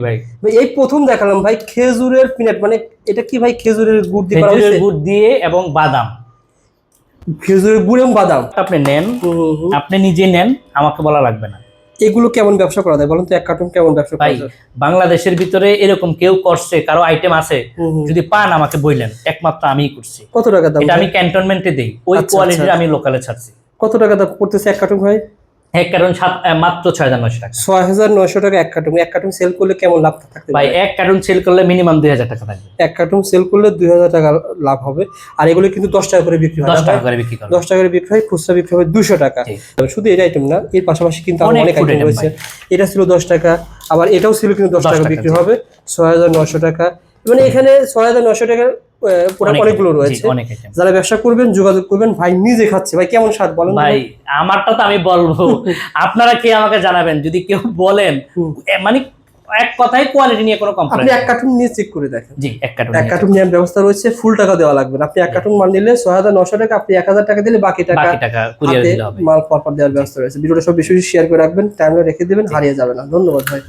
ভাই ভাই এই প্রথম দেখালাম ভাই খেজুরের পিনাট, মানে এটা কি ভাই খেজুরের গুড় দিয়ে করা খেজুরের হয়েছে? গুড় দিয়ে এবং বাদাম। খেজুরের গুড় এবং বাদাম। আপনি নেন, হুম হুম হুম। আপনি নিজে নেন, আমাকে বলা লাগবে না। এগুলো কেমন ব্যবসা করা যায় বলুন তো, এক কার্টুন কেমন ব্যবসা করা ভাই যায়? বাংলাদেশের ভিতরে এরকম কেউ করছে, কারো আইটেম আছে হুম হুম। যদি পান আমাকে বললেন, একমাত্র আমিই করছি। কত টাকা দাম এটা ভাই? আমি ক্যান্টনমেন্টে দেই, ওই আচ্ছা, কোয়ালিটির আচ্ছা। আমি লোকালে ছাড়ছি। কত টাকা দাম পড়তেছে এক কার্টুন ভাই? এক কার্টন মাত্র 6,900 টাকা। 6,900 টাকা এক কার্টুন। এক কার্টুন সেল করলে কেমন লাভ থাকতে ভাই পারে? এক কার্টন সেল করলে মিনিমাম 2,000 টাকা থাকবে। এক কার্টুন সেল করলে 2,000 টাকা লাভ হবে। আর এগুলো কিন্তু 10 টাকা করে বিক্রি হয় 10 না টাকা ভাই? করে বিক্রি করবে। 10 টাকা করে বিক্রি হয়, খুচরা বিক্রি হবে 200 টাকা। জি। শুধু এই আইটেম না, এর পাশাপাশি কিন্তু আরো অনেক অনেক food আইটেম item রয়েছে। ভাই। এটা ছিল 10 টাকা, আবার এটাও ছিল কিন্তু 10 10 টাকা টাকা, বিক্রি জি। হবে। 6,900 টাকা। মানে এখানে 6,900 টাকার অনেক অনেকগুলো item, জি, রয়েছে। অনেক item। যারা ব্যবসা করবেন যোগাযোগ করবেন। ভাই নিজে খাচ্ছে, ভাই কেমন স্বাদ বলেন তো ভাই আমারটা তো আমি বলবো, আপনারা কে আমাকে জানাবেন যদি কেউ বলেন। হুম। মানে এক কথায় কোয়ালিটি নিয়ে কোনো কমপ্লেইন। আপনি এক কার্টুন নিয়ে চেক করে দেখেন। জি, এক কার্টন এক কার্টুন নেওয়ার ব্যবস্থা রয়েছে, ফুল টাকা দেওয়া লাগবে না। আপনি এক কার্টুন মাল নিলে 6,900 টাকা, আপনি 1,000 টাকা দিলে বাকি টাকা বাকি টাকা কুরিয়ার হাতে দিলে হবে। মাল পরপর দেওয়ার ব্যবস্থা রয়েছে। ভিডিওটা সব বেশি বেশি শেয়ার করে রাখবেন, টাইমে রেখে দেবেন, হারিয়ে যাবে না। ধন্যবাদ ভাই।